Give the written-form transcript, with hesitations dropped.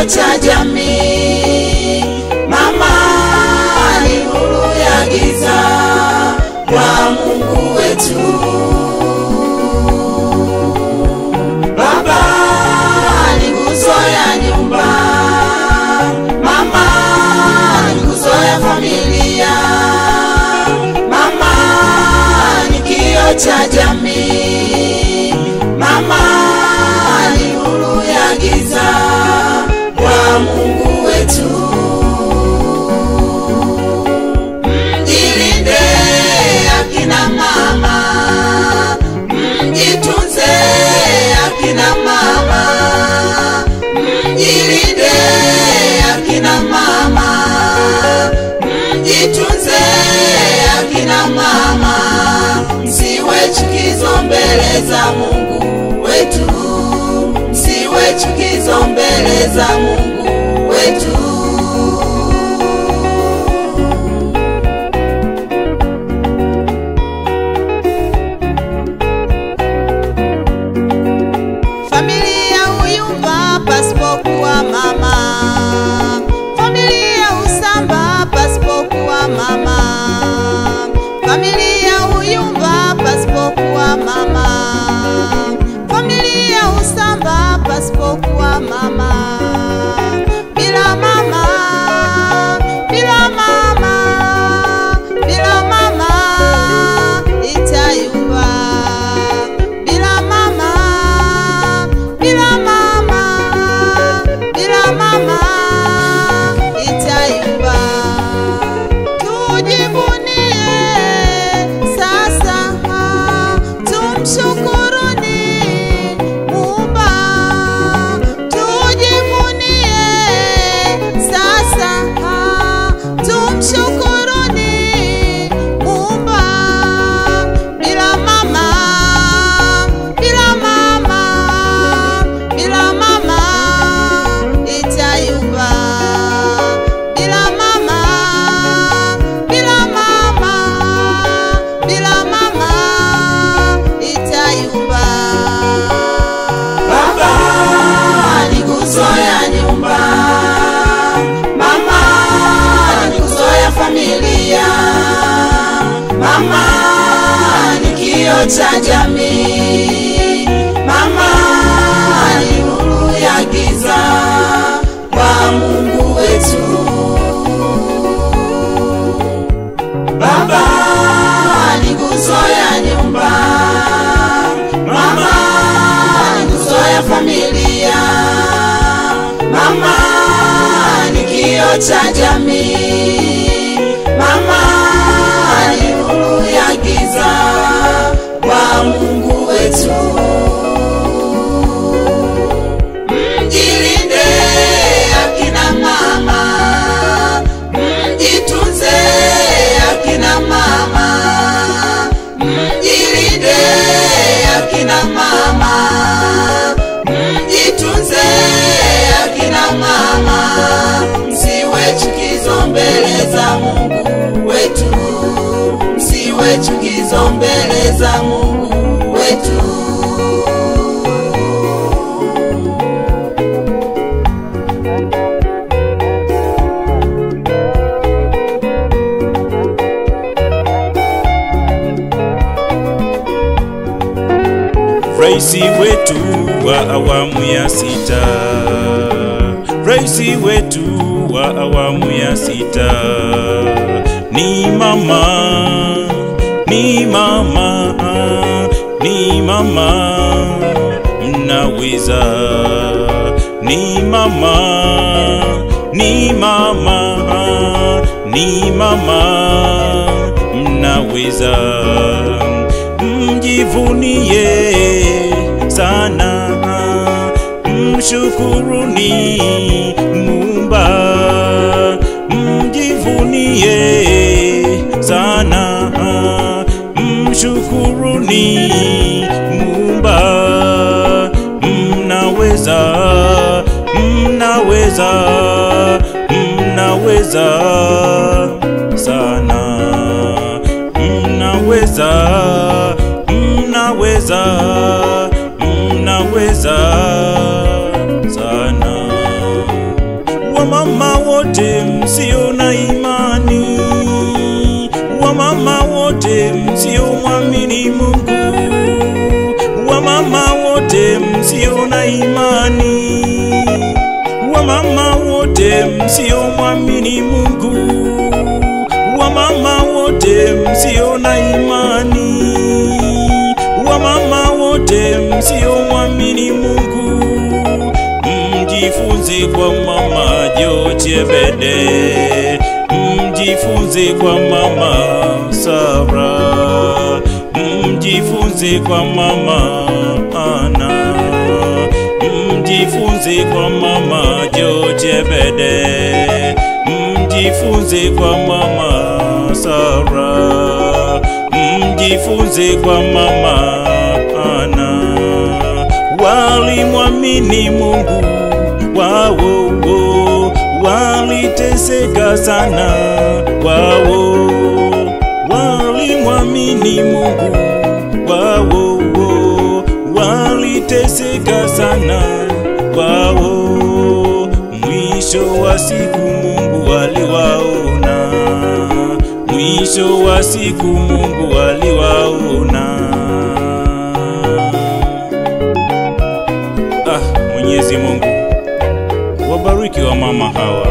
cha jamii. Mama ni nuru ya giza kwa Mungu wetu. Baba ni nguzo ya nyumba. Mama ni nguzo ya familia. Mama ni kioo cha jamii. Mama ni nuru ya giza kwa Mungu wetu. Mjilinde akina mama, mjitunze akina mama, mjilinde akina mama, mjitunze akina mama, msiwe chukizo mbele za Mungu wetu, msiwe chukizo mbele za Mungu wetu. Familia huyumba pasipokuwa mama, familia husamba pasipokuwa mama, familia huyumba pasipokuwa mama, familia husamba pasipokuwa mama. Bila mama, bila mama, bila mama itayumba. Bila mama, bila mama, bila mama itayumba. Tujivunie sasa, tumshukuruni Muumba. Tujivunie sasa, tumshukuruni Muumba. Bila mama, bila mama, bila mama itayumba. Bila mama, bila mama, bila mama itayumba. Baba ni nguzo ya nyumba. Mama ni nguzo ya familia. Mama ni kioo cha jamii. Mama ni nuru ya giza kwa Mungu wetu. Baba ni nguzo ya nyumba. Mama ni nguzo ya familia. Mama ni kioo cha jamii. Mama ni nuru ya giza kwa Mungu wetu. Mjilinde akina mama, mjitunze akina mama, mjilinde akina mama, mjitunze akina mama, msiwe chukizo mbele za Mungu wetu, msiwe chukizo mbele za Mungu wetu. Raisi wetu wa awamu ya sita, raisi wetu wa awamu ya sita ni mama, ni mama, ni mama. Mnaweza, ni mama, ni mama, ni mama, mnaweza mjivunie sana, mshukuruni Muumba, mjivunie sana, mshukuruni Muumba, mnaweza, mnaweza, mnaweza sana, mnaweza, mnaweza, mnaweza sana. Wamama wote msio na imani, wamama wote msio mwamini Mungu, wamama wote msio na imani, wamama wote msio mwamini Mungu, wamama wote msio na imani, wamama wote msio mwamini Mungu, mjifunze kwa mama Jochebede, mjifunze kwa mama Sara, mjifunze kwa mama Ana, mjifunze kwa mama Jochebede, mjifunze kwa mama Sara, mjifunze kwa mama Ana. Walimwamini Mungu wao, waliteseka sana wao, walimwamini Mungu wao, waliteseka sana wao, mwisho wa siku Mungu aliwaona, mwisho wa siku Mungu aliwaona. Mwenyezi Mungu wabariki wa mama hawa.